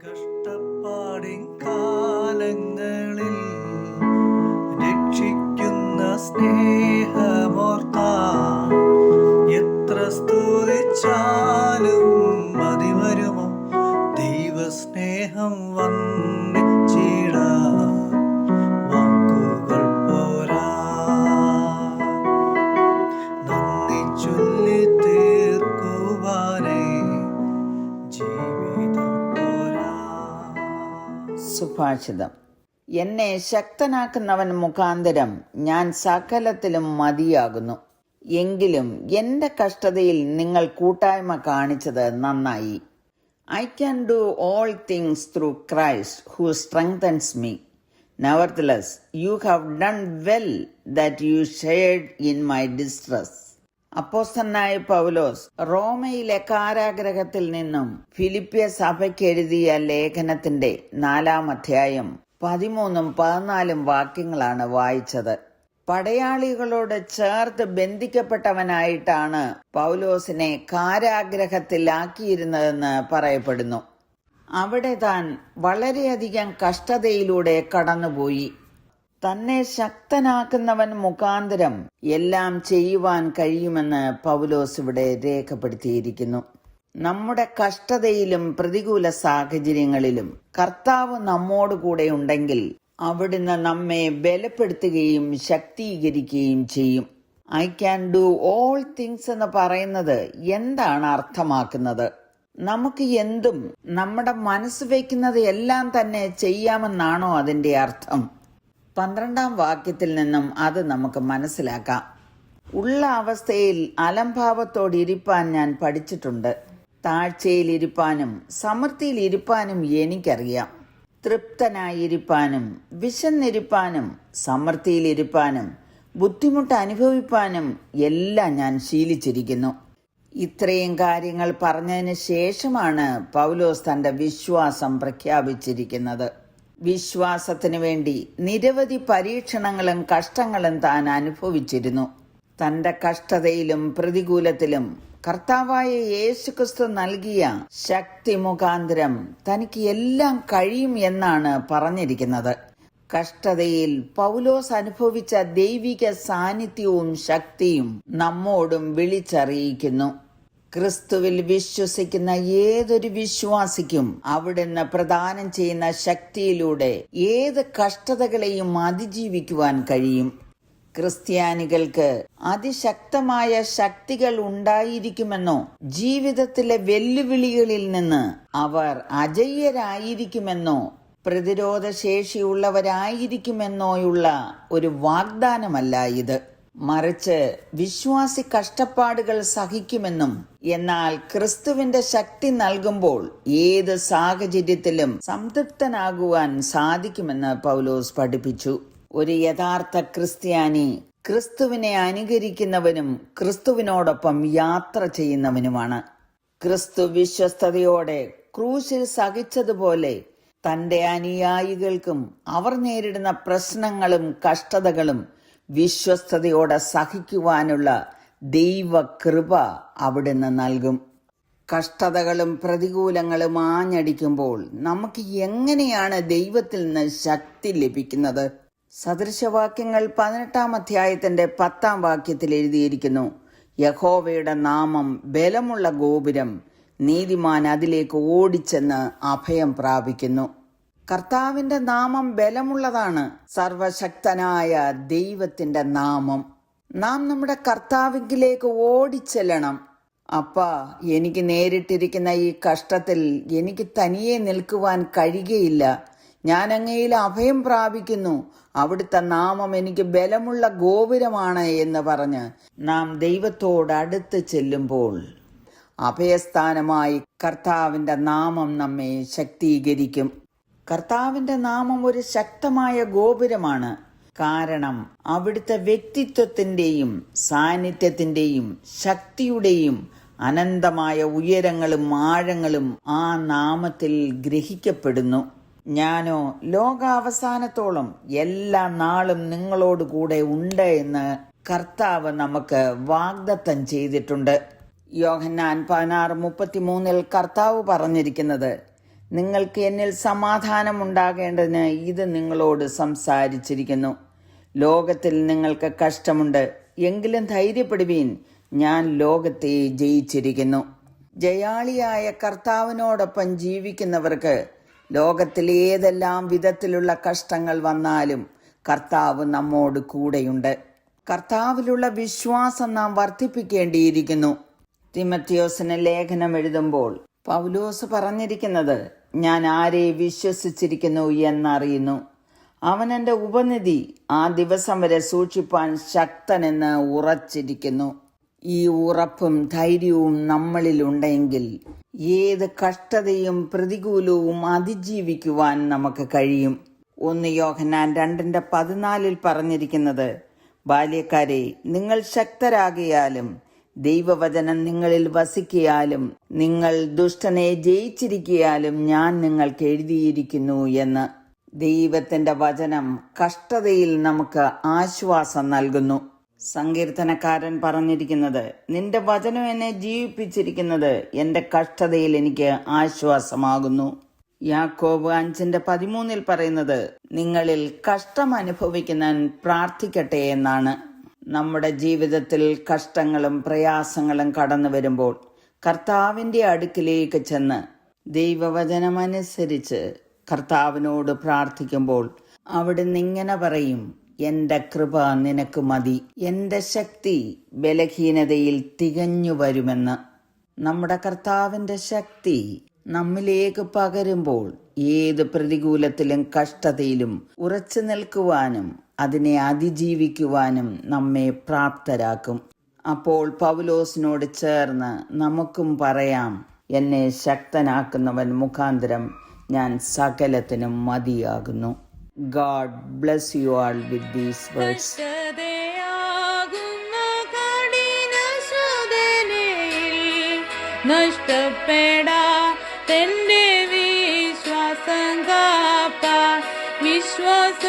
കഷ്ടപ്പാടിൻ കാലങ്ങളിൽ രക്ഷിക്കുന്ന സ്നേഹമോർത്താൽ എത്ര സ്തുതിച്ചാലും മതി വരുമോ? ദൈവസ്നേഹം വന്നിച്ചിടാൻ വാക്കുകൾ പോരാ. നന്ദി ചൊല്ലി തീർക്കുവാനേ ജീവിതം പോരാ. സുഭാഷിതം. എന്നെ ശക്തനാക്കുന്നവൻ മുഖാന്തരം ഞാൻ സകലത്തിലും മതിയാകുന്നു. എങ്കിലും എന്റെ കഷ്ടതയിൽ നിങ്ങൾ കൂട്ടായ്മ കാണിച്ചത് നന്നായി. I can do all things through Christ who strengthens me. Nevertheless, you have done well that you shared in my distress. അപ്പോസ്തലനായ പൗലോസ് റോമയിലെ കാരാഗ്രഹത്തിൽ നിന്നും ഫിലിപ്പിയ സഭയ്ക്ക് എഴുതിയ ലേഖനത്തിന്റെ 4-ാം അധ്യായം 13-14 വാക്യങ്ങളാണ് വായിച്ചത്. പടയാളികളോട് ചേർത്ത് ബന്ധിക്കപ്പെട്ടവനായിട്ടാണ് പൗലോസിനെ കാരാഗ്രഹത്തിലാക്കിയിരുന്നതെന്ന് പറയപ്പെടുന്നു. അവിടെ താൻ വളരെയധികം കഷ്ടതയിലൂടെ കടന്നുപോയി. തന്നെ ശക്തനാക്കുന്നവൻ മുഖാന്തരം എല്ലാം ചെയ്യുവാൻ കഴിയുമെന്ന് പൗലോസ് ഇവിടെ രേഖപ്പെടുത്തിയിരിക്കുന്നു. നമ്മുടെ കഷ്ടതയിലും പ്രതികൂല സാഹചര്യങ്ങളിലും കർത്താവ് നമ്മോട് കൂടെ ഉണ്ടെങ്കിൽ അവിടുന്ന് നമ്മെ ബലപ്പെടുത്തുകയും ശക്തീകരിക്കുകയും ചെയ്യും. I can do all things എന്ന് പറയുന്നത് എന്താണ് അർത്ഥമാക്കുന്നത്? നമുക്ക് എന്തും നമ്മുടെ മനസ്സ് വയ്ക്കുന്നത് എല്ലാം തന്നെ ചെയ്യാമെന്നാണോ അതിന്റെ അർത്ഥം? 12-ാം വാക്യത്തിൽ നിന്നും അത് നമുക്ക് മനസ്സിലാക്കാം. ഉള്ള അവസ്ഥയിൽ അലംഭാവത്തോടിരിപ്പാൻ ഞാൻ പഠിച്ചിട്ടുണ്ട്. താഴ്ചയിലിരിപ്പാനും സമൃദ്ധിയിലിരിപ്പാനും എനിക്കറിയാം. തൃപ്തനായിരിക്കാനും വിശന്നിരിപ്പാനും സമൃദ്ധിയിലിരിപ്പാനും ബുദ്ധിമുട്ട് അനുഭവിപ്പാനും എല്ലാം ഞാൻ ശീലിച്ചിരിക്കുന്നു. ഇത്രയും കാര്യങ്ങൾ പറഞ്ഞതിന് ശേഷമാണ് പൗലോസ് തന്റെ വിശ്വാസം പ്രഖ്യാപിച്ചിരിക്കുന്നത്. വിശ്വാസത്തിനു വേണ്ടി നിരവധി പരീക്ഷണങ്ങളും കഷ്ടങ്ങളും താൻ അനുഭവിച്ചിരുന്നു. തന്റെ കഷ്ടതയിലും പ്രതികൂലത്തിലും കർത്താവായ യേശുക്രിസ്തു നൽകിയ ശക്തി മുഖാന്തരം തനിക്ക് എല്ലാം കഴിയും എന്നാണ് പറഞ്ഞിരിക്കുന്നത്. കഷ്ടതയിൽ പൗലോസ് അനുഭവിച്ച ദൈവിക സാന്നിധ്യവും ശക്തിയും നമ്മോടും വിളിച്ചറിയിക്കുന്നു. ക്രിസ്തുവിൽ വിശ്വസിക്കുന്ന ഏതൊരു വിശ്വാസിക്കും അവിടുന്ന് പ്രദാനം ചെയ്യുന്ന ശക്തിയിലൂടെ ഏത് കഷ്ടതകളെയും അതിജീവിക്കുവാൻ കഴിയും. ക്രിസ്ത്യാനികൾക്ക് അതിശക്തമായ ശക്തികൾ ഉണ്ടായിരിക്കുമെന്നോ ജീവിതത്തിലെ വെല്ലുവിളികളിൽ നിന്ന് അവർ അജയ്യരായിരിക്കുമെന്നോ പ്രതിരോധശേഷിയുള്ളവരായിരിക്കുമെന്നോയുള്ള ഒരു വാഗ്ദാനമല്ല ഇത്. മറിച്ച് വിശ്വാസി കഷ്ടപ്പാടുകൾ സഹിക്കുമെന്നും എന്നാൽ ക്രിസ്തുവിന്റെ ശക്തി നൽകുമ്പോൾ ഏത് സാഹചര്യത്തിലും സംതൃപ്തനാകുവാൻ സാധിക്കുമെന്ന് പൗലോസ് പഠിപ്പിച്ചു. ഒരു യഥാർത്ഥ ക്രിസ്ത്യാനി ക്രിസ്തുവിനെ അനുകരിക്കുന്നവനും ക്രിസ്തുവിനോടൊപ്പം യാത്ര ചെയ്യുന്നവനുമാണ്. ക്രിസ്തു വിശ്വസ്തയോടെ ക്രൂശിൽ സഹിച്ചതുപോലെ തന്റെ അനുയായികൾക്കും അവർ നേരിടുന്ന പ്രശ്നങ്ങളും കഷ്ടതകളും വിശ്വസ്തയോടെ സഹിക്കുവാനുള്ള ദൈവകൃപ അവിടുന്ന് നൽകും. കഷ്ടതകളും പ്രതികൂലങ്ങളും ആഞ്ഞടിക്കുമ്പോൾ നമുക്ക് എങ്ങനെയാണ് ദൈവത്തിൽ നിന്ന് ശക്തി ലഭിക്കുന്നത്? സദൃശവാക്യങ്ങൾ 18-ാം അധ്യായത്തിന്റെ 10-ാം വാക്യത്തിൽ എഴുതിയിരിക്കുന്നു, യഹോവയുടെ നാമം ബലമുള്ള ഗോപുരം, നീതിമാൻ അതിലേക്ക് ഓടിച്ചെന്ന് അഭയം പ്രാപിക്കുന്നു. കർത്താവിന്റെ നാമം ബലമുള്ളതാണ്, സർവശക്തനായ ദൈവത്തിന്റെ നാമം. നാം നമ്മുടെ കർത്താവിലേക്ക് ഓടിച്ചെല്ലണം. അപ്പാ, എനിക്ക് നേരിട്ടിരിക്കുന്ന ഈ കഷ്ടത്തിൽ എനിക്ക് തനിയെ നിൽക്കുവാൻ കഴിയുകയില്ല. ഞാൻ അങ്ങയിൽ അഭയം പ്രാപിക്കുന്നു. അവിടുത്തെ നാമം എനിക്ക് ബലമുള്ള ഗോപുരമാണ് എന്ന് പറഞ്ഞ് നാം ദൈവത്തോട് അടുത്ത് ചെല്ലുമ്പോൾ അഭയസ്ഥാനമായി കർത്താവിന്റെ നാമം നമ്മെ ശക്തീകരിക്കും. കർത്താവിന്റെ നാമം ഒരു ശക്തമായ ഗോപുരമാണ്. കാരണം അവിടുത്തെ വ്യക്തിത്വത്തിന്റെയും സാന്നിധ്യത്തിന്റെയും ശക്തിയുടെയും അനന്തമായ ഉയരങ്ങളും ആഴങ്ങളും ആ നാമത്തിൽ ഗ്രഹിക്കപ്പെടുന്നു. ഞാനോ ലോകാവസാനത്തോളം എല്ലാ നാളും നിങ്ങളോട് കൂടെ ഉണ്ട് എന്ന് കർത്താവ് നമുക്ക് വാഗ്ദത്തം ചെയ്തിട്ടുണ്ട്. യോഹന്നാൻ 16:33 കർത്താവ് പറഞ്ഞിരിക്കുന്നത്, നിങ്ങൾക്ക് എന്നിൽ സമാധാനം ഉണ്ടാകേണ്ടതിന് ഇത് നിങ്ങളോട് സംസാരിച്ചിരിക്കുന്നു. ലോകത്തിൽ നിങ്ങൾക്ക് കഷ്ടമുണ്ട്, എങ്കിലും ധൈര്യപ്പെടുവീൻ, ഞാൻ ലോകത്തെ ജയിച്ചിരിക്കുന്നു. ജയാളിയായ കർത്താവിനോടൊപ്പം ജീവിക്കുന്നവർക്ക് ലോകത്തിൽ ഏതെല്ലാം വിധത്തിലുള്ള കഷ്ടങ്ങൾ വന്നാലും കർത്താവ് നമ്മോട് കൂടെയുണ്ട്. കർത്താവിലുള്ള വിശ്വാസം നാം വർദ്ധിപ്പിക്കേണ്ടിയിരിക്കുന്നു. തിമത്തിയോസിന് ലേഖനം എഴുതുമ്പോൾ പൗലോസ് പറഞ്ഞിരിക്കുന്നത്, ഞാൻ ആരെ വിശ്വസിച്ചിരിക്കുന്നു എന്നറിയുന്നു, അവൻ എൻ്റെ ഉപനിധി ആ ദിവസം വരെ സൂക്ഷിപ്പാൻ ശക്തനെന്ന് ഉറച്ചിരിക്കുന്നു. ഈ ഉറപ്പും ധൈര്യവും നമ്മളിലുണ്ടെങ്കിൽ ഏത് കഷ്ടതയും പ്രതികൂലവും അതിജീവിക്കുവാൻ നമുക്ക് കഴിയും. 1 യോഹന്നാൻ 2:14 പറഞ്ഞിരിക്കുന്നത്, ബാല്യക്കാരെ, നിങ്ങൾ ശക്തരാകിയാലും ദൈവവചനം നിങ്ങളിൽ വസിക്കിയാലും നിങ്ങൾ ദുഷ്ടനെ ജയിച്ചിരിക്കിയാലും ഞാൻ നിങ്ങൾക്ക് എഴുതിയിരിക്കുന്നു എന്ന്. ദൈവത്തിന്റെ വചനം കഷ്ടതയിൽ നമുക്ക് ആശ്വാസം നൽകുന്നു. സങ്കീർത്തനക്കാരൻ പറഞ്ഞിരിക്കുന്നത്, നിന്റെ വചനം എന്നെ ജീവിപ്പിച്ചിരിക്കുന്നത് എന്റെ കഷ്ടതയിൽ എനിക്ക് ആശ്വാസമാകുന്നു. യാക്കോബ് 5:13 പറയുന്നത്, നിങ്ങളിൽ കഷ്ടം അനുഭവിക്കുന്നവൻ പ്രാർത്ഥിക്കട്ടെ എന്നാണ്. നമ്മുടെ ജീവിതത്തിൽ കഷ്ടങ്ങളും പ്രയാസങ്ങളും കടന്നു വരുമ്പോൾ കർത്താവിൻ്റെ അടുക്കിലേക്ക് ചെന്ന് ദൈവവചനമനുസരിച്ച് കർത്താവിനോട് പ്രാർത്ഥിക്കുമ്പോൾ അവിടുന്ന് ഇങ്ങനെ പറയും, എൻ്റെ കൃപ നിനക്ക് മതി, എൻ്റെ ശക്തി ബലഹീനതയിൽ തികഞ്ഞു വരുമെന്ന്. നമ്മുടെ കർത്താവിൻ്റെ ശക്തി നമ്മിലേക്ക് പകരുമ്പോൾ ഏത് പ്രതികൂലത്തിലും കഷ്ടതയിലും ഉറച്ചു നിൽക്കുവാനും അതിനെ അതിജീവിക്കുവാനും നമ്മെ പ്രാപ്തരാക്കും. അപ്പോൾ പൗലോസിനോട് ചേർന്ന് നമുക്കും പറയാം, എന്നെ ശക്തനാക്കുന്നവൻ മുഖാന്തരം ഞാൻ സകലത്തിനും മതിയാകുന്നു. God bless you all with these words. നഷ്ടപ്പെടാ തന്റെ വിശ്വാസം കാപ്പാൻ വിശ്വാസ